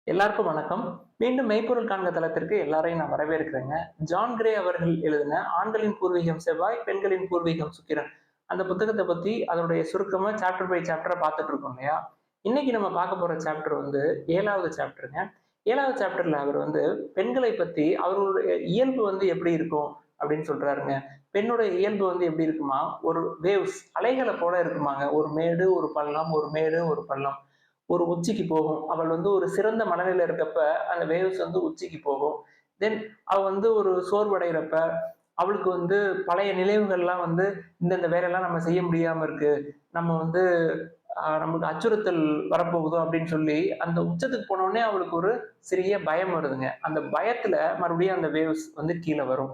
எல்லாருக்கும் வணக்கம். மீண்டும் மெய்ப்பொருள் காண்க தளத்திற்கு எல்லாரையும் நான் வரவேற்கிறேங்க. ஜான் கிரே அவர்கள் எழுதின ஆண்களின் பூர்வீகம் செவ்வாய், பெண்களின் பூர்வீகம் சுக்கிரன். அந்த புத்தகத்த பத்தி அதனுடைய சுருக்கமா சாப்டர் பை சாப்டரா பார்த்துட்டு இருக்கோம் இல்லையா? இன்னைக்கு நம்ம பார்க்க போற சாப்டர் வந்து 7வது சாப்டருங்க. 7வது சாப்டர்ல அவர் வந்து பெண்களை பத்தி அவர்களுடைய இயல்பு வந்து எப்படி இருக்கும் அப்படின்னு சொல்றாருங்க. பெண்ணுடைய இயல்பு வந்து எப்படி இருக்குமா? ஒரு வேவ்ஸ் அலைகள போல இருக்குமாங்க. ஒரு மேடு, ஒரு பள்ளம், ஒரு மேடு, ஒரு பள்ளம். ஒரு உச்சிக்கு போகும். அவள் வந்து ஒரு சிறந்த மனநிலையில இருக்கப்ப, அந்த வேவ்ஸ் வந்து உச்சிக்கு போகும். தென் அவ வந்து ஒரு சோர்வடைறப்ப, அவளுக்கு வந்து பழைய நினைவுகள்லாம் வந்து, இந்த வேலையெல்லாம் நம்ம செய்ய முடியாம இருக்கு. நம்ம வந்து நமக்கு அச்சுறுத்தல் வரப்போகுதோ அப்படின்னு சொல்லி, அந்த உச்சத்துக்கு போனோனே அவளுக்கு ஒரு சிறிய பயம் வருதுங்க. அந்த பயத்துல மறுபடியும் அந்த வேவ்ஸ் வந்து கீழ வரும்.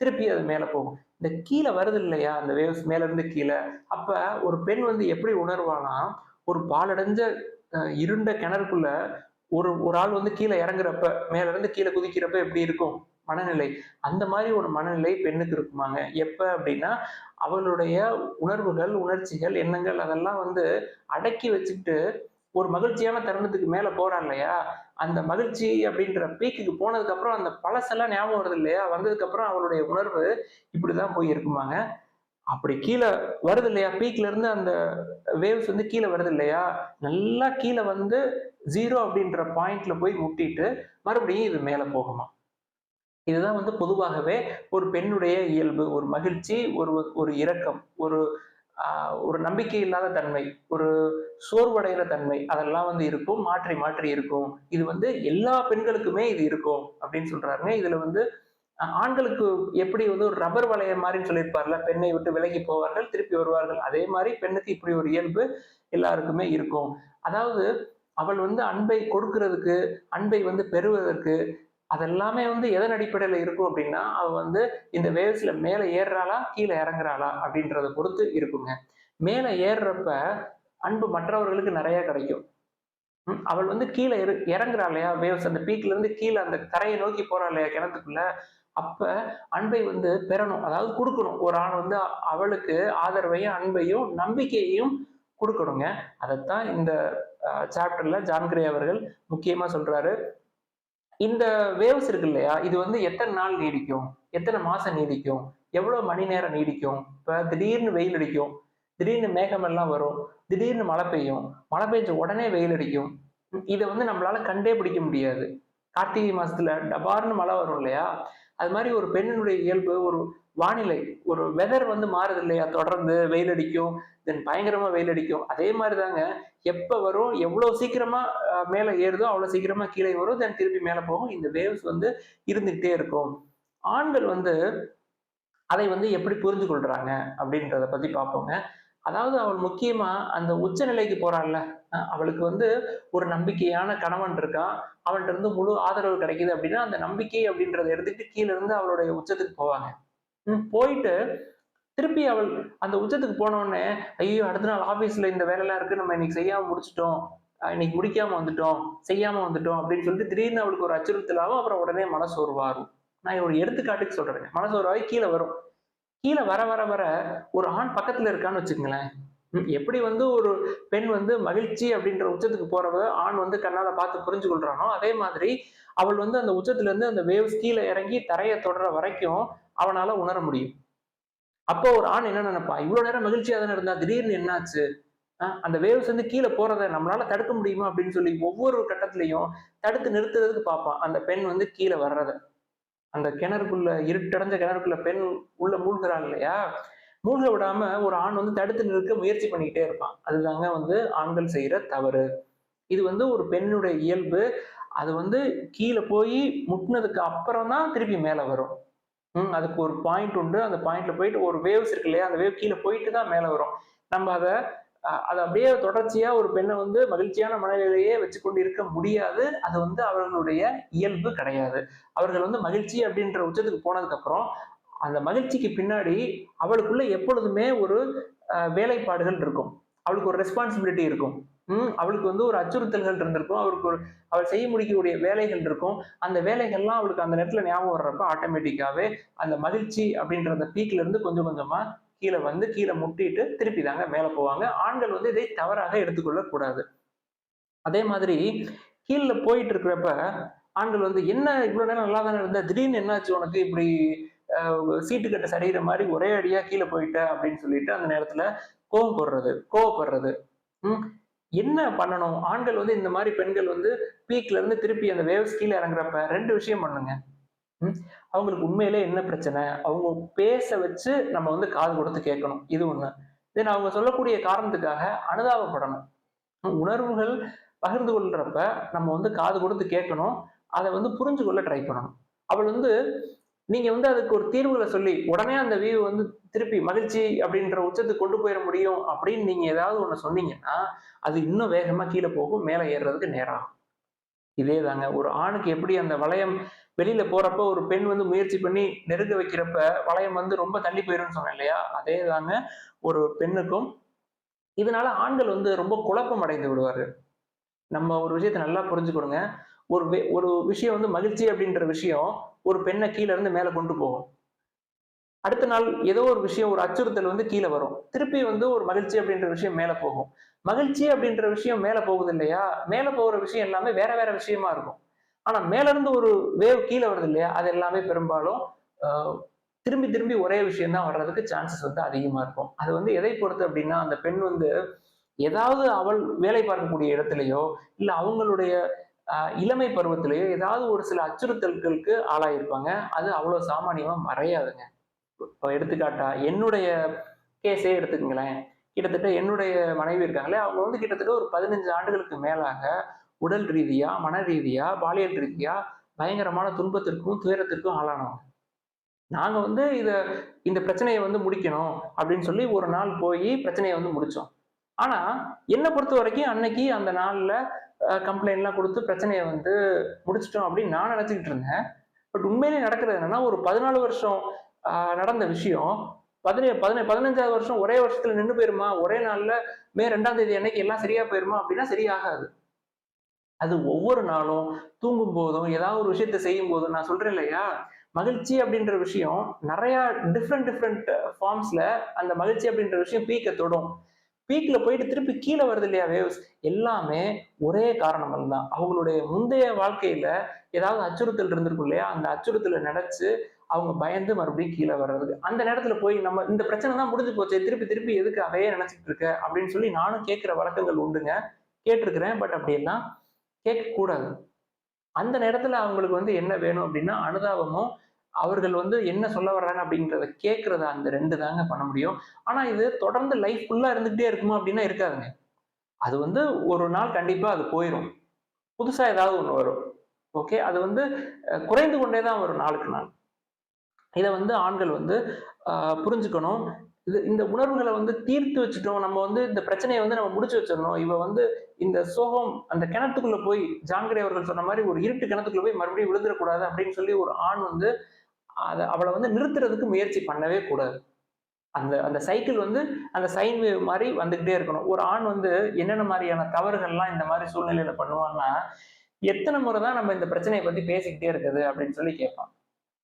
திருப்பி அது மேல போகும். இந்த கீழ வருது இல்லையா? அந்த வேவ்ஸ் மேல இருந்து கீழ. அப்ப ஒரு பெண் வந்து எப்படி உணர்வானா, ஒரு பாழடைஞ்ச இருண்ட கிணறுக்குள்ள ஒரு ஒரு ஆள் வந்து கீழ இறங்குறப்ப, மேல இருந்து கீழ குதிக்கிறப்ப எப்படி இருக்கும் மனநிலை? அந்த மாரி ஒரு மனநிலை பெண்ணுக்கு இருக்குமாங்க. எப்ப அப்படின்னா, அவளுடைய உணர்வுகள், உணர்ச்சிகள், எண்ணங்கள் அதெல்லாம் வந்து அடக்கி வச்சுக்கிட்டு, ஒரு மகிழ்ச்சியான தருணத்துக்கு மேல போறா இல்லையா? அந்த மகிழ்ச்சி அப்படின்ற பீக்குக்கு போனதுக்கு அப்புறம் அந்த பழசெல்லாம் ஞாபகம் வருது இல்லையா? வந்ததுக்கு அப்புறம் அவளுடைய உணர்வு இப்படிதான் போய் இருக்குமாங்க. அப்படி கீழ வருது இல்லையா? பீக்ல இருந்து அந்த வேவ்ஸ் வந்து கீழ வருது இல்லையா? நல்லா கீழ வந்து 0 அப்படின்ற பாயிண்ட்ல போய் முட்டிட்டு, மறுபடியும் இது மேல போகுமாம். இதுதான் வந்து பொதுவாகவே ஒரு பெண்ணுடைய இயல்பு. ஒரு மகிழ்ச்சி, ஒரு இரக்கம், அ ஒரு நம்பிக்கை இல்லாத தன்மை, ஒரு சோர்வடைகிற தன்மை அதெல்லாம் வந்து இருக்கும். மாற்றி, மாற்றி இருக்கும். இது வந்து எல்லா பெண்களுக்குமே இது இருக்கும் அப்படின்னு சொல்றாருங்க. இதுல வந்து ஆண்களுக்கு எப்படி வந்து ஒரு ரப்பர் வளையம் மாரின்னு சொல்லியிருப்பார்ல, பெண்ணை விட்டு விலகி போவார்கள், திருப்பி வருவார்கள். அதே மாரி பெண்ணுக்கு இப்படி ஒரு இயல்பு எல்லாருக்குமே இருக்கும். அதாவது அவள் வந்து அன்பை கொடுக்கிறதுக்கு, அன்பை வந்து பெறுவதற்கு, அதெல்லாமே வந்து எதன் அடிப்படையில இருக்கும் அப்படின்னா, அவ வந்து இந்த வேவ்ஸ்ல மேல ஏறுறாளா, கீழ இறங்குறாளா அப்படின்றத பொறுத்து இருக்குங்க. மேல ஏறுறப்ப அன்பு மற்றவர்களுக்கு நெறைய கிடைக்கும். அவள் வந்து கீழ இறங்குறா இல்லையா? வேவ்ஸ் அந்த பீக்ல இருந்து கீழ அந்த கரைய நோக்கி போறா இல்லையா கிணத்துக்குள்ள, அப்ப அன்பை வந்து பெறணும். அதாவது குடுக்கணும். ஒரு ஆண் வந்து அவளுக்கு ஆதரவையும், அன்பையும், நம்பிக்கையையும் குடுக்கணுங்க. அதத்தான் இந்த சாப்டர்ல ஜான் கிரே அவர்கள் முக்கியமா சொல்றாரு. இந்த வேவ்ஸ் இருக்கு இல்லையா? இது வந்து எத்தன நாள் நீடிக்கும்? எத்தன மாசம் நீடிக்கும்? எவ்வளவு மணி நேரம் நீடிக்கும்? இப்ப திடீர்னு வெயில் அடிக்கும். திடீர்னு மேகம் எல்லாம் வரும். திடீர்னு மழை பெய்யும். மழை பெஞ்ச உடனே வெயில் அடிக்கும். இத வந்து நம்மளால கண்டே பிடிக்க முடியாது. கார்த்திகை மாசத்துல டபார்ன்னு மழை வரும் இல்லையா? அது மாரி ஒரு பெண்ணினுடைய இயல்பு, ஒரு வானிலை, ஒரு வெதர் வந்து மாறுது இல்லையா? தொடர்ந்து வெயில் அடிக்கும். தென் பயங்கரமா வெயில் அடிக்கும். அதே மாரி தாங்க எப்ப வரும், எவ்வளவு சீக்கிரமா மேல ஏறுதோ, அவ்வளவு சீக்கிரமா கீழே வரும். தென் திருப்பி மேல போகும். இந்த வேவ்ஸ் வந்து இருந்துகிட்டே இருக்கும். ஆண்கள் வந்து அதை வந்து எப்படி புரிந்து கொள்றாங்க அப்படின்றத பத்தி பார்ப்போங்க. அதாவது அவள் முக்கியமா அந்த உச்சநிலைக்கு போறாள்ல, அவளுக்கு வந்து ஒரு நம்பிக்கையான கணவன் இருக்கான். அவன்ட்ட இருந்து முழு ஆதரவு கிடைக்குது அப்படின்னா, அந்த நம்பிக்கை அப்படின்றத எடுத்துக்கிட்டு கீழ இருந்து அவளுடைய உச்சத்துக்கு போவாங்க. போயிட்டு திருப்பி அவள் அந்த உச்சத்துக்கு போன உடனே, ஐயோ! அடுத்த நாள் ஆபீஸ்ல இந்த வேலைலாம் இருக்கு. நம்ம இன்னைக்கு செய்யாம முடிச்சுட்டோம். இன்னைக்கு முடிக்காம வந்துட்டோம். செய்யாம வந்துட்டோம் அப்படின்னு சொல்லிட்டு திடீர்னு அவளுக்கு ஒரு அச்சுறுத்தலாகும். அப்புறம் உடனே மனசோர்வாகும். நான் ஒரு எடுத்துக்காட்டுக்கு சொல்றேங்க. மனசோர்வாகி கீழ வரும். கீழ வர வர வர ஒரு ஆண் பக்கத்துல இருக்கான்னு வச்சுக்கங்களேன். எப்படி வந்து ஒரு பெண் வந்து மகிழ்ச்சி அப்படின்ற உச்சத்துக்கு போறவ, ஆண் வந்து கண்ணால பார்த்து புரிஞ்சு கொள்றானோ, அதே மாதிரி அவள் வந்து அந்த உச்சத்துல இருந்து அந்த வேவ்ஸ் கீழ இறங்கி தரைய தொடுற வரைக்கும் அவனால உணர முடியும். அப்போ ஒரு ஆண் என்ன நினைப்பான்? இவ்வளவு நேரம் மகிழ்ச்சியா தானே இருந்தா, திடீர்னு என்னாச்சு? அந்த வேவ்ஸ் வந்து கீழ போறத நம்மளால தடுக்க முடியுமா? அப்படின்னு சொல்லி ஒவ்வொரு கட்டத்திலயும் தடுத்து நிறுத்துறதுக்கு பார்ப்பான். அந்த பெண் வந்து கீழ வர்றத. அந்த கிணறுக்குள்ள இருட்டடைஞ்ச கிணறுக்குள்ள பெண் உள்ள மூழ்குறாள் இல்லையா? மூழ்க விடாம ஒரு ஆண் வந்து தடுத்து நிறுத்த முயற்சி பண்ணிக்கிட்டே இருப்பான். அதுதாங்க வந்து ஆண்கள் செய்யற தவறு. இது வந்து ஒரு பெண்ணுடைய இயல்பு. அது வந்து கீழ போயி முட்டுனதுக்கு அப்புறம் தான் திருப்பி மேல வரும். அதுக்கு ஒரு பாயிண்ட் உண்டு. அந்த பாயிண்ட்ல போயிட்டு ஒரு வேவ்ஸ் இருக்கு இல்லையா? அந்த வேவ் கீழ போயிட்டு தான் மேல வரும். நம்ம அத அப்படியே தொடர்ச்சியா ஒரு பெண்ண வந்து மகிழ்ச்சியான மனநிலையே வச்சுக்கொண்டு இருக்க முடியாது. அது வந்து அவர்களுடைய இயல்பு கிடையாது. அவர்கள் வந்து மகிழ்ச்சி அப்படின்ற உச்சத்துக்கு போனதுக்கு அப்புறம், அந்த மகிழ்ச்சிக்கு பின்னாடி அவளுக்குள்ள எப்பொழுதுமே ஒரு வேலைப்பாடுகள் இருக்கும். அவளுக்கு ஒரு ரெஸ்பான்சிபிலிட்டி இருக்கும். அவளுக்கு வந்து ஒரு அச்சுறுத்தல்கள் இருந்திருக்கும். அவருக்கு ஒரு அவள் செய்ய முடிக்கக்கூடிய வேலைகள் இருக்கும். அந்த வேலைகள்லாம் அவளுக்கு அந்த நேரத்துல ஞாபகம் வர்றப்ப ஆட்டோமேட்டிக்காவே அந்த மகிழ்ச்சி அப்படின்ற அந்த பீக்ல இருந்து கொஞ்சம் கொஞ்சமா கீழ வந்து கீழ முட்டிட்டு திருப்பி தாங்க மேல போவாங்க. ஆண்கள் வந்து இதை தவறாக எடுத்துக்கொள்ளக் கூடாது. அதே மாதிரி கீழ போயிட்டு இருக்கிறப்ப ஆண்கள் வந்து என்ன இவ்வளவு நேரம் நல்லா தானே இருந்த, திடீர்னு என்னாச்சு உனக்கு இப்படி சீட்டு கட்ட சரிகிற மாதிரி ஒரே அடியா கீழே போயிட்ட அப்படின்னு சொல்லிட்டு அந்த நேரத்துல கோவப்படுறது. ம். என்ன பண்ணணும்? ஆண்கள் வந்து இந்த மாதிரி பெண்கள் வந்து பீக்ல இருந்து திருப்பி அந்த வேவ்ஸ் கீழ இறங்குறப்ப 2 விஷயம் பண்ணுங்க. ம். அவங்களுக்கு உண்மையிலே என்ன பிரச்சனை? அவங்க பேச வச்சு நம்ம வந்து காது கொடுத்து கேட்கணும். இது ஒண்ணு. தென் அவங்க சொல்லக்கூடிய காரணத்துக்காக அனுதாபப்படணும். உணர்வுகள் பகிர்ந்து கொள்றப்ப நம்ம வந்து காது கொடுத்து கேட்கணும். அத வந்து புரிஞ்சு கொள்ள ட்ரை பண்ணணும். அவள் வந்து நீங்க வந்து அதுக்கு ஒரு தீர்வுகள சொல்லி, உடனே அந்த வியூ வந்து திருப்பி மகிழ்ச்சி அப்படின்ற உச்சத்துக்கு கொண்டு போயிற முடியும் அப்படின்னு நீங்க ஏதாவது ஒண்ணு சொன்னீங்கன்னா, அது இன்னும் வேகமா கீழ போகும். மேல ஏறுறதுக்கு நேரம் ஆகும். இதேதாங்க. ஒரு ஆணுக்கு எப்படி அந்த வளையம் வெளியில போறப்ப ஒரு பெண் வந்து முயற்சி பண்ணி நெருங்க வைக்கிறப்ப, வளையம் வந்து ரொம்ப தள்ளி போயிரும்னு சொன்னேன் இல்லையா? அதேதாங்க ஒரு பெண்ணுக்கும். இதனால ஆண்கள் வந்து ரொம்ப குழப்பம் அடைந்து விடுவார்கள். நம்ம ஒரு விஷயத்த நல்லா புரிஞ்சுக்கணுங்க. ஒரு விஷயம் வந்து மகிழ்ச்சி அப்படின்ற விஷயம், ஒரு பெண்ண கீழ இருந்து மேல கொண்டு போகும். அடுத்த நாள் ஏதோ ஒரு விஷயம், ஒரு அச்சுறுத்தல் வந்து கீழ வரும். திருப்பி வந்து ஒரு மகிழ்ச்சி அப்படின்ற விஷயம் மேல போகும். மகிழ்ச்சி அப்படின்ற விஷயம் மேல போகுது இல்லையா? மேல போற விஷயம் எல்லாமே வேற வேற விஷயமா இருக்கும். ஆனா மேல இருந்து ஒரு வேவ் கீழ வருது இல்லையா? அது எல்லாமே பெரும்பாலும் அ திரும்பி திரும்பி ஒரே விஷயம் தான் வர்றதுக்கு சான்சஸ் வந்து அதிகமா இருக்கும். அது வந்து எதை பொறுத்து அப்படின்னா, அந்த பெண் வந்து ஏதாவது அவள் வேலை பார்க்கக்கூடிய இடத்திலேயோ, இல்ல அவங்களுடைய இளமை பருவத்திலேயோ ஏதாவது ஒரு சில அச்சுறுத்தல்களுக்கு ஆளாயிருப்பாங்க. அது அவ்வளவு சாமானியமா மறையாதுங்க. இப்போ எடுத்துக்காட்டா என்னுடைய கேஸே எடுத்துக்கங்களேன். கிட்டத்தட்ட என்னுடைய மனைவி இருக்காங்களே, அவங்க வந்து கிட்டத்தட்ட ஒரு 15 ஆண்டுகளுக்கு மேலாக உடல் ரீதியா, மன ரீதியா, பாலியல் ரீதியா பயங்கரமான துன்பத்திற்கும், துயரத்திற்கும் ஆளானவங்க. நாங்க வந்து இந்த பிரச்சனைய வந்து முடிக்கணும் அப்படின்னு சொல்லி ஒரு நாள் போயி பிரச்சனைய வந்து முடிச்சோம். ஆனா, என்ன பொறுத்தவரைக்கும் அன்னைக்கு அந்த நாள்ல கம்ப்ளைண்ட்லாம் குடுத்து பிரச்சனைய வந்து முடிச்சுட்டோம் அப்படின்னு நான் நெனச்சுக்கிட்டு இருந்தேன். பட் உண்மையிலேயே நடக்கிறது என்னன்னா, ஒரு 14 வருஷம் அ நடந்த விஷயம், 15வது வருஷம் ஒரே வருஷத்துல நின்னு போயிருமா? ஒரே நாள்ல மே 2ஆம் தேதி அன்னைக்கு எல்லாம் சரியா போயிருமா? அப்படின்னா சரியாகாது. அது ஒவ்வொரு நாளும் தூங்கும் போதும், ஏதாவது ஒரு விஷயத்த செய்யும்போதும் நான் சொல்றேன் இல்லையா? மகிழ்ச்சி அப்படின்ற விஷயம் நெறைய டிஃபரெண்ட் ஃபார்ம்ஸ்ல அந்த மகிழ்ச்சி அப்படின்ற விஷயம் பீக்க தொடும். பீக்ல போயிட்டு திருப்பி கீழ வருது இல்லையா வேவ்ஸ், எல்லாமே ஒரே காரணங்கள் தான். அவங்களுடைய முந்தைய வாழ்க்கையில ஏதாவது அச்சுறுத்தல் இருந்திருக்கும் இல்லையா? அந்த அச்சுறுத்தல நெனச்சு அவங்க பயந்து மறுபடியும் கீழ வர்றதுக்கு. அந்த நேரத்துல போய் நம்ம இந்த பிரச்சனை தான் முடிஞ்சு போச்சே, திருப்பி திருப்பி எதுக்கு அதையே நெனச்சுக்கிட்டு இருக்க? அப்படின்னு சொல்லி நானும் கேட்கிற வழக்கங்கள் உண்டுங்க. கேட்டிருக்கிறேன். பட் அப்படியெல்லாம் கேட்கக்கூடாது. அந்த நேரத்துல அவங்களுக்கு வந்து என்ன வேணும் அப்படின்னா, அனுதாபமும், அவர்கள் வந்து என்ன சொல்ல வர்றாங்க அப்படின்றத கேட்கிறத அந்த 2 தாங்க பண்ண முடியும். ஆனா இது தொடர்ந்து லைஃப் ஃபுல்லா இருந்துகிட்டே இருக்குமா அப்படின்னா இருக்காதுங்க. அது வந்து ஒரு நாள் கண்டிப்பா அது போயிரும். புதுசா ஏதாவது ஒண்ணு வரும். ஓகே. அது வந்து குறைந்து கொண்டே தான் வரும் நாளுக்கு நாள். இத வந்து ஆண்கள் வந்து அ புரிஞ்சுக்கணும். இந்த உணர்வுகள வந்து தீர்த்து வச்சுட்டோம். நம்ம வந்து இந்த பிரச்சனைய வந்து நம்ம முடிச்சு வச்சிரணும். இவ வந்து இந்த சோகம் அந்த கிணத்துக்குள்ள போய் ஜான் கிரே அவர்கள் சொன்ன மாரி ஒரு இருட்டு கிணத்துக்குள்ள போய் மறுபடியும் விழுந்துறக்கூடாது அப்படின்னு சொல்லி ஒரு ஆண் வந்து அவள வந்து நிறுத்துறதுக்கு முயற்சி பண்ணவே கூடாது. அந்த அந்த சைக்கிள் வந்து அந்த சைன் வேவ் மாரி வந்துகிட்டே இருக்கணும். ஒரு ஆண் வந்து என்னென்ன மாரியான தவறுகள்லாம் இந்த மாரி சூழ்நிலையில பண்ணுவான்னா, எத்தன முறை தான் நம்ம இந்த பிரச்சனைய பத்தி பேசிக்கிட்டே இருக்குது அப்படின்னு சொல்லி கேட்பான்.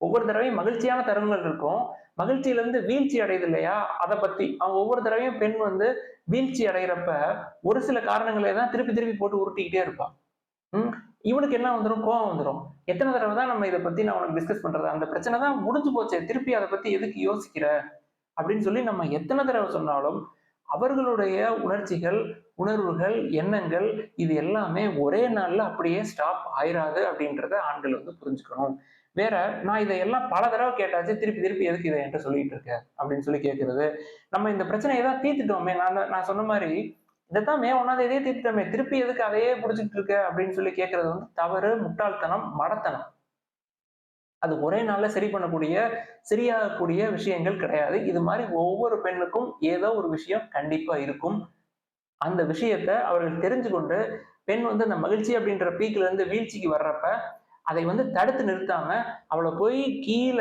ஒவ்வொரு தடவையும் மகிழ்ச்சியான தருணங்கள் இருக்கும். மகிழ்ச்சியிலிருந்து வீழ்ச்சி அடையுது இல்லையா? அத பத்தி. அவன் ஒவ்வொரு தடவையும் பெண் வந்து வீழ்ச்சி அடையிறப்ப, ஒரு சில காரணங்கள தான் திருப்பி திருப்பி போட்டு உருட்டிக்கிட்டே இருப்பா. ம். இவனுக்கு என்ன வந்துரும்? கோவம் வந்துரும். எத்தன தடவ தான் நம்ம இத பத்தி நான் உனக்கு டிஸ்கஸ் பண்றது? அந்த பிரச்சனை தான் முடிஞ்சு போச்சே! திருப்பி அத பத்தி எதுக்கு யோசிக்கிற? அப்படின்னு சொல்லி நம்ம எத்தன தடவ சொன்னாலும், அவர்களுடைய உணர்ச்சிகள், உணர்வுகள், எண்ணங்கள் இது எல்லாமே ஒரே நாள்ல அப்படியே ஸ்டாப் ஆயிராது அப்படின்றத ஆண்கள் வந்து புரிஞ்சுக்கணும். வேற நான் இதெல்லாம் பல தடவ கேட்டாச்சு, திருப்பி திருப்பி எதுக்கு இத என்ட்ட சொல்லிட்டு இருக்க? அப்படின்னு சொல்லி கேட்கிறது. நம்ம இந்த பிரச்சனைய தான் தீர்த்துட்டோமே! நான் சொன்ன மாரி, இதத்தான் மே 1ஆம் தேதியே தீர்த்துட்டோமே! திருப்பி எதுக்கு அதையே புடிச்சுக்கிட்டு இருக்க? அப்படின்னு சொல்லி கேட்கிறது வந்து தவறு, முட்டாள்தனம், மடத்தனம். அது ஒரே நாள்ல சரி பண்ணக்கூடிய, சரியாகக்கூடிய விஷயங்கள் கிடையாது. இது மாரி ஒவ்வொரு பெண்ணுக்கும் ஏதோ ஒரு விஷயம் கண்டிப்பா இருக்கும். அந்த விஷயத்த அவர்கள் தெரிஞ்சு கொண்டு, பெண் வந்து அந்த மகிழ்ச்சி அப்படின்ற பீக்ல இருந்து வீழ்ச்சிக்கு வர்றப்ப, அதை வந்து தடுத்து நிறுத்தாம, அவள போய் கீழ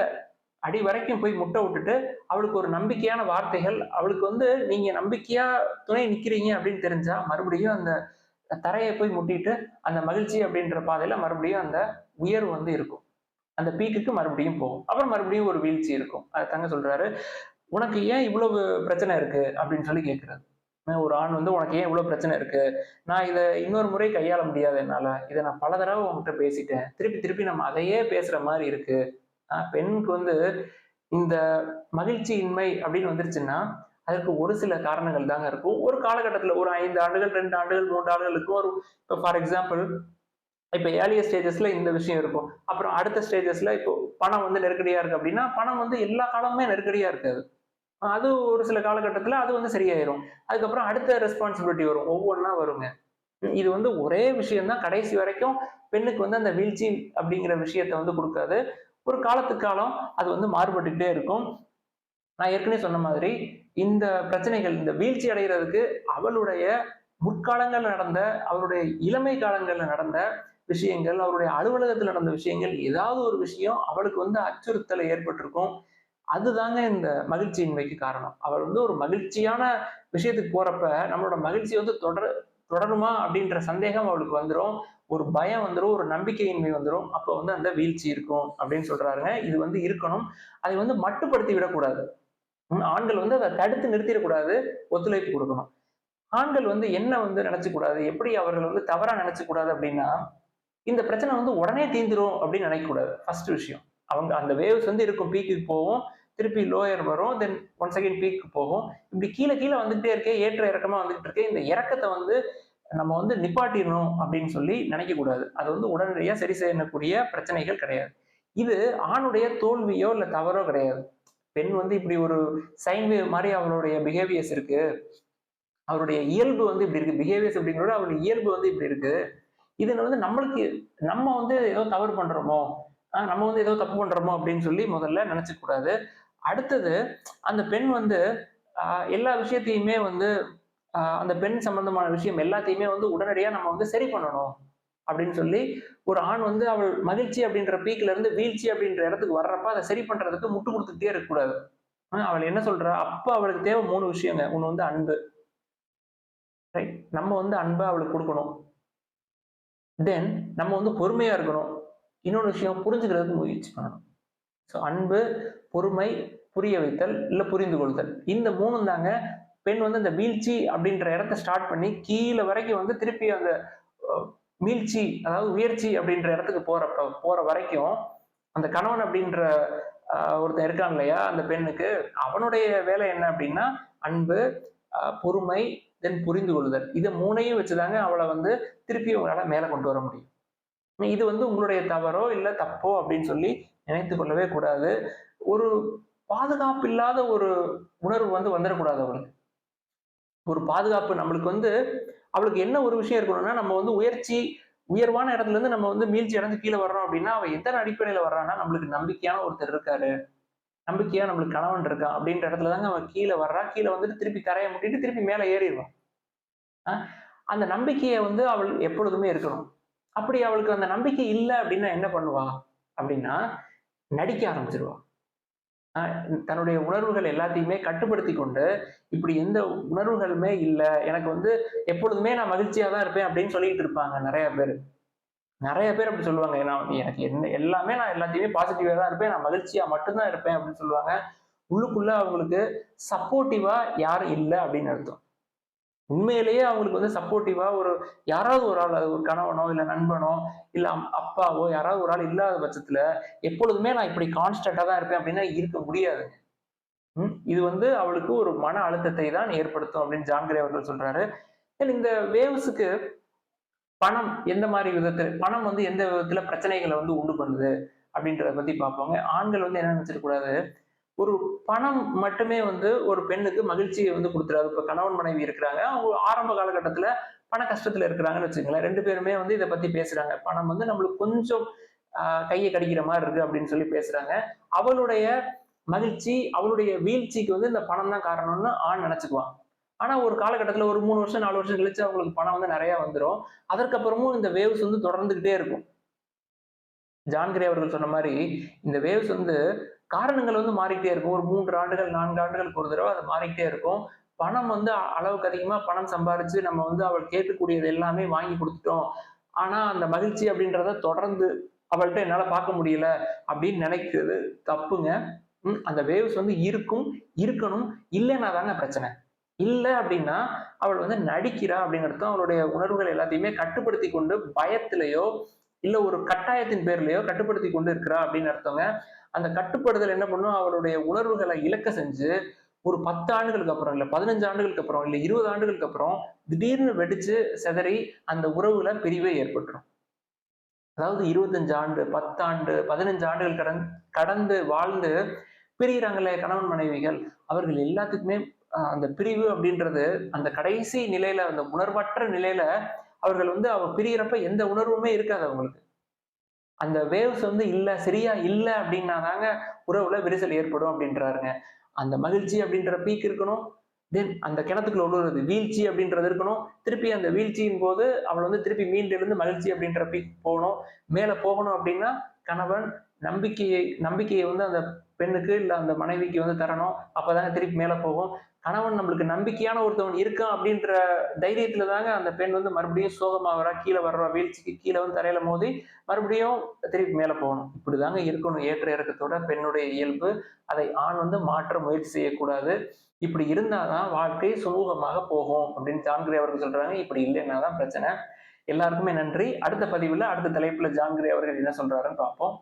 அடி வரைக்கும் போய் முட்ட விட்டுட்டு, அவளுக்கு ஒரு நம்பிக்கையான வார்த்தைகள், அவளுக்கு வந்து நீங்க நம்பிக்கையா துணை நிக்கிறீங்க அப்படின்னு தெரிஞ்சா, மறுபடியும் அந்த தரைய போய் முட்டிட்டு, அந்த மகிழ்ச்சி அப்படின்ற பாதையில மறுபடியும் அந்த உயர்வு வந்து இருக்கும். அந்த பீக்குக்கு மறுபடியும் போகும். அப்புறம் மறுபடியும் ஒரு வீழ்ச்சி இருக்கும். அதத்தாங்க சொல்றாரு. "உனக்கு ஏன் இவ்வளவு பிரச்சனை இருக்கு?" அப்படின்னு சொல்லி கேட்கிறாரு. ஒரு ஆண் வந்து உனக்கு ஏன் இவ்வளவு பிரச்சனை இருக்கு, நான் இதை இன்னொரு முறை கையாள முடியாது என்னால, இதை நான் பல தடவை உங்ககிட்ட பேசிட்டேன், திருப்பி திருப்பி நம்ம அதையே பேசுற மாதிரி இருக்கு. பெண்ணுக்கு வந்து இந்த மகிழ்ச்சியின்மை அப்படின்னு வந்துருச்சுன்னா அதுக்கு ஒரு சில காரணங்கள் தாங்க இருக்கும். ஒரு காலகட்டத்துல ஒரு 5 ஆண்டுகள், 2 ஆண்டுகள், 3 ஆண்டுகளுக்கு ஒரு, இப்போ ஃபார் எக்ஸாம்பிள் இப்ப ஏர்லியர் ஸ்டேஜஸ்ல இந்த விஷயம் இருக்கும். அப்புறம் அடுத்த ஸ்டேஜஸ்ல இப்போ பணம் வந்து நெருக்கடியா இருக்கு அப்படின்னா, பணம் வந்து எல்லா காலமுமே நெருக்கடியா இருக்காது. அது ஒரு சில காலகட்டத்துல அது வந்து சரியாயிரும். அதுக்கப்புறம் அடுத்த ரெஸ்பான்சிபிலிட்டி வரும். ஒவ்வொன்னா வருங்க. இது வந்து ஒரே விஷயம் தான் கடைசி வரைக்கும் பெண்ணுக்கு வந்து அந்த வீழ்ச்சி அப்படிங்கிற விஷயத்த வந்து குடுக்காது. ஒரு காலத்துக்கு காலம் அது வந்து மாறுபட்டுக்கிட்டே இருக்கும். நான் ஏற்கனவே சொன்ன மாதிரி இந்த பிரச்சனைகள், இந்த வீழ்ச்சி அடைகிறதுக்கு அவளுடைய முற்காலங்கள்ல நடந்த, அவருடைய இளமை காலங்கள்ல நடந்த விஷயங்கள், அவருடைய அலுவலகத்துல நடந்த விஷயங்கள், ஏதாவது ஒரு விஷயம் அவளுக்கு வந்து அச்சுறுத்தலை ஏற்பட்டிருக்கும். அதுதாங்க இந்த மகிழ்ச்சியின்மைக்கு காரணம். அவள் வந்து ஒரு மகிழ்ச்சியான விஷயத்துக்கு போறப்ப, நம்மளோட மகிழ்ச்சி வந்து தொடருமா அப்படின்ற சந்தேகம் அவளுக்கு வந்துரும். ஒரு பயம் வந்துரும், ஒரு நம்பிக்கையின்மை வந்துரும். அப்ப வந்து அந்த வீழ்ச்சி இருக்கும் அப்படின்னு சொல்றாருங்க. இது வந்து இருக்கணும். அதை வந்து மட்டுப்படுத்தி விடக்கூடாது. ஆண்கள் வந்து அதை தடுத்து நிறுத்திடக்கூடாது. ஒத்துழைப்பு கொடுக்கணும். ஆண்கள் வந்து என்ன வந்து நினைச்சுக்க கூடாது, எப்படி அவர்கள் வந்து தவறா நினைச்சுக்க கூடாது அப்படின்னா, இந்த பிரச்சனை வந்து உடனே தீந்துரும் அப்படின்னு நினைக்கக்கூடாது. ஃபர்ஸ்ட் விஷயம். அவங்க அந்த வேவ்ஸ் வந்து இருக்கும். பீக்குக்கு போகும். திருப்பி லோயர் வரும். தென் ஒன்ஸ் அகைன் பீக்கு போகும். இப்படி கீழ கீழ வந்துகிட்டே இருக்கே, ஏற்ற இறக்கமா வந்துகிட்டு இருக்கே. இந்த இறக்கத்த வந்து நம்ம வந்து நிப்பாட்டிடணும் அப்படின்னு சொல்லி நினைக்கக்கூடாது. அது வந்து உடனடியா சரி செய்யக்கூடிய பிரச்சனைகள் கிடையாது. இது ஆணுடைய தோல்வியோ இல்ல தவறோ கிடையாது. பெண் வந்து இப்படி ஒரு சைன் வேவ் மாரி அவளுடைய பிஹேவியர்ஸ் இருக்கு. அவருடைய இயல்பு வந்து இப்படி இருக்கு. பிஹேவியர்ஸ் அப்படிங்கிறத அவருடைய இயல்பு வந்து இப்படி இருக்கு. இதுல வந்து நம்மளுக்கு நம்ம வந்து ஏதோ தவறு பண்றோமோ, நம்ம வந்து ஏதோ தப்பு பண்றோமோ அப்படின்னு சொல்லி முதல்ல நினைச்சுக்க கூடாது. அடுத்தது அந்த பெண் வந்து எல்லா விஷயத்தையுமே வந்து அந்த பெண் சம்பந்தமான விஷயம் எல்லாத்தையுமே வந்து உடனடியா நம்ம வந்து சரி பண்ணணும் அப்படின்னு சொல்லி ஒரு ஆண் வந்து அவள் மகிழ்ச்சி அப்படின்ற பீக்ல இருந்து வீழ்ச்சி அப்படின்ற இடத்துக்கு வர்றப்ப அதை சரி பண்றதுக்கு முட்டு கொடுத்துட்டே இருக்கக்கூடாது. அவள் என்ன சொல்றா, அப்ப அவளுக்கு தேவை 3 விஷயங்க. ஒண்ணு வந்து அன்பு. ரைட். நம்ம வந்து அன்பை அவளுக்கு கொடுக்கணும். தென் நம்ம வந்து பொறுமையா இருக்கணும். இன்னொரு விஷயம் புரிஞ்சுக்கிறதுக்கு முயற்சி பண்ணணும். ஸோ அன்பு, பொறுமை, புரிய வைத்தல், இல்ல புரிந்து கொள்தல். இந்த 3ம் தாங்க பெண் வந்து அந்த வீழ்ச்சி அப்படின்ற இடத்த ஸ்டார்ட் பண்ணி கீழ வரைக்கும் வந்து திருப்பி அந்த அ மீழ்ச்சி, அதாவது உயர்ச்சி அப்படின்ற இடத்துக்கு போற வரைக்கும், அந்த கணவன் அப்படின்ற ஒருத்தன் இருக்கான் இல்லையா? அந்த பெண்ணுக்கு, அவனுடைய வேலை என்ன அப்படின்னா, அன்பு, பொறுமை, தென் புரிந்து கொள்ளுதல். இத 3யும் வச்சுதாங்க அவள வந்து திருப்பி உங்களால மேல கொண்டு வர முடியும். இது வந்து உங்களுடைய தவறோ, இல்ல தப்போ அப்படின்னு சொல்லி நினைத்துக் கொள்ளவே கூடாது. ஒரு பாதுகாப்பு இல்லாத ஒரு உணர்வு வந்து வந்துடக்கூடாது அவளுக்கு. ஒரு பாதுகாப்பு நம்மளுக்கு வந்து அவளுக்கு என்ன ஒரு விஷயம் இருக்கணும்னா, நம்ம வந்து உயர்வான இடத்துல இருந்து நம்ம வந்து மீள்ச்சி அடைஞ்சு கீழ வர்றோம் அப்படின்னா, அவ எதன் அடிப்படையில வர்றான்னா, நம்மளுக்கு நம்பிக்கையான ஒருத்தர் இருக்காரு. நம்பிக்கையா நம்மளுக்கு கணவன் இருக்கான் அப்படின்ற இடத்துல தாங்க அவன் கீழ வர்றா. கீழ வந்துட்டு திருப்பி கரைய முட்டிட்டு திருப்பி மேல ஏறிருவா. அ அந்த நம்பிக்கைய வந்து அவள் எப்பொழுதுமே இருக்கணும். அப்படி அவளுக்கு அந்த நம்பிக்கை இல்ல அப்படின்னா என்ன பண்ணுவா? அப்படின்னா, நடிக்க ஆரம்பிச்சுருவா. அ தன்னுடைய உணர்வுகள் எல்லாத்தையுமே கட்டுப்படுத்திக் கொண்டு, இப்படி எந்த உணர்வுகளுமே இல்ல. எனக்கு வந்து எப்பொழுதுமே நான் மகிழ்ச்சியா தான் இருப்பேன் அப்படின்னு சொல்லிட்டு இருப்பாங்க நெறைய பேரு. நெறைய பேர் அப்படி சொல்லுவாங்க. எனக்கு என்ன எல்லாமே நான் எல்லாத்தையுமே பாசிட்டிவா தான் இருப்பேன். நான் மகிழ்ச்சியா மட்டும் தான் இருப்பேன் அப்படின்னு சொல்லுவாங்க. உள்ளுக்குள்ள அவங்களுக்கு சப்போர்ட்டிவா யாரும் இல்ல அப்படின்னு அர்த்தம். உண்மையிலேயே அவங்களுக்கு வந்து சப்போர்ட்டிவா யாராவது ஒரு ஆள், அது ஒரு கணவனோ, இல்ல நண்பனோ, இல்ல அப்பாவோ யாராவது ஒரு ஆள் இல்லாத பட்சத்துல, எப்பொழுதுமே நான் இப்படி கான்ஸ்டன்ட்டா தான் இருப்பேன் அப்படின்னா இருக்க முடியாது. இது வந்து அவளுக்கு ஒரு மன அழுத்தத்தை தான் ஏற்படுத்தும் அப்படின்னு ஜான் கிரே அவர்கள் சொல்றாரு. இந்த வேவ்ஸுக்கு பணம் எந்த மாரி விதத்துல பணம் வந்து எந்த விதத்துல பிரச்சனைகள வந்து உண்டு பண்ணுது அப்படின்றத பத்தி பார்ப்போங்க. ஆண்கள் வந்து என்ன நினைச்சிடக் கூடாது, ஒரு பணம் மட்டுமே வந்து ஒரு பெண்ணுக்கு மகிழ்ச்சிய வந்து குடுத்துறாது. இப்ப கணவன் மனைவி இருக்கிறாங்க. அவங்க ஆரம்ப காலகட்டத்துல பண கஷ்டத்துல இருக்கிறாங்கன்னு வச்சுக்கங்களேன். 2 பேருமே வந்து இத பத்தி பேசுறாங்க. பணம் வந்து நம்மளுக்கு கொஞ்சம் அ கைய கடிக்கிற மாரி இருக்கு அப்படின்னு சொல்லி பேசுறாங்க. அவளுடைய மகிழ்ச்சி, அவளுடைய வீழ்ச்சிக்கு வந்து இந்த பணம் தான் காரணம்னு ஆண் நினைச்சுக்குவான். ஆனா ஒரு காலகட்டத்துல ஒரு 3 வருஷம், 4 வருஷம் கழிச்சு அவங்களுக்கு பணம் வந்து நெறைய வந்துரும். அதற்கப்புறமும் இந்த வேவ்ஸ் வந்து தொடர்ந்துகிட்டே இருக்கும். ஜான் கிரே அவர்கள் சொன்ன மாரி, இந்த வேவ்ஸ் வந்து காரணங்கள் வந்து மாறிக்கிட்டே இருக்கும். ஒரு 3 ஆண்டுகள், 4 ஆண்டுகளுக்கு ஒரு தடவ அது மாறிக்கிட்டே இருக்கும். பணம் வந்து அளவுக்கு அதிகமா பணம் சம்பாரிச்சு நம்ம வந்து அவள் கேட்கக்கூடியது எல்லாமே வாங்கி குடுத்துட்டோம். ஆனா அந்த மகிழ்ச்சி அப்படின்றத தொடர்ந்து அவள்ட்ட என்னால பார்க்க முடியல அப்படின்னு நினைக்கிறது தப்புங்க. அந்த வேவ்ஸ் வந்து இருக்கும், இருக்கணும். இல்லைன்னா தாங்க பிரச்சனை. இல்ல அப்படின்னா, அவள் வந்து நடிக்கிறா அப்படின்னு அர்த்தம். அவளுடைய உணர்வுகள் எல்லாத்தையுமே கட்டுப்படுத்திக் கொண்டு பயத்திலயோ, இல்ல ஒரு கட்டாயத்தின் பேர்லயோ கட்டுப்படுத்திக் கொண்டு இருக்கிறா அப்படின்னு அர்த்தங்க. அந்த கட்டுப்படுதல் என்ன பண்ணும்? அவளுடைய உணர்வுகள இழக்க செஞ்சு, ஒரு 10 ஆண்டுகளுக்கு அப்புறம், இல்ல 15 ஆண்டுகளுக்கு அப்புறம், இல்ல 20 ஆண்டுகளுக்கு அப்புறம், திடீர்னு வெடிச்சு சிதறி அந்த உறவுல பிரிவே ஏற்பட்டுரும். அதாவது 25 ஆண்டு, 10 ஆண்டு, 15 ஆண்டுகள் கடந்து வாழ்ந்து பிரியிறாங்கல்ல கணவன் மனைவிகள். அவர்கள் எல்லாத்துக்குமே அந்த பிரிவு அப்படின்றது அந்த கடைசி நிலையில, அந்த உணர்வற்ற நிலையில அவர்கள் வந்து அவ பிரியறப்ப எந்த உணர்வுமே இருக்காது அவங்களுக்கு. அந்த வேவ்ஸ் வந்து இல்ல, சரியா இல்ல அப்படின்னா தாங்க உறவுல விரிசல் ஏற்படும் அப்படின்றாருங்க. அந்த மகிழ்ச்சி அப்படின்ற பீக் இருக்கணும். தென் அந்த கிணத்துக்குள்ள விழுறது வீழ்ச்சி அப்படின்றது இருக்கணும். திருப்பி அந்த வீழ்ச்சியின் போது அவள் வந்து திருப்பி மீண்டு எழுந்து மகிழ்ச்சி அப்படின்ற பீக் போகணும். மேல போகணும் அப்படின்னா கணவன் நம்பிக்கையை வந்து அந்த பெண்ணுக்கு இல்ல அந்த மனைவிக்கு வந்து தரணும். அப்பதாங்க திருப்பி மேல போகும். கணவன் நம்மளுக்கு நம்பிக்கையான ஒருத்தவன் இருக்கான் அப்படின்ற தைரியத்துல தாங்க அந்த பெண் வந்து மறுபடியும் சோகமாகறா, கீழே வர்றா, வீழ்ச்சிக்கு கீழே வந்து தரையில மோதி மறுபடியும் திருப்பி மேல போகணும். இப்படிதாங்க இருக்கணும் ஏற்ற இறக்கத்தோட பெண்ணுடைய இயல்பு. அதை ஆண் வந்து மாற்ற முயற்சி செய்யக்கூடாது. இப்படி இருந்தாதான் வாழ்க்கை சுமூகமாக போகும் அப்படின்னு ஜான் கிரே அவர்கள் சொல்றாங்க. இப்படி இல்லைன்னா தான் பிரச்சனை. எல்லாருக்குமே நன்றி. அடுத்த பதிவுல அடுத்த தலைப்புல ஜான் கிரே அவர்கள் என்ன சொல்றாருன்னு பார்ப்போம்.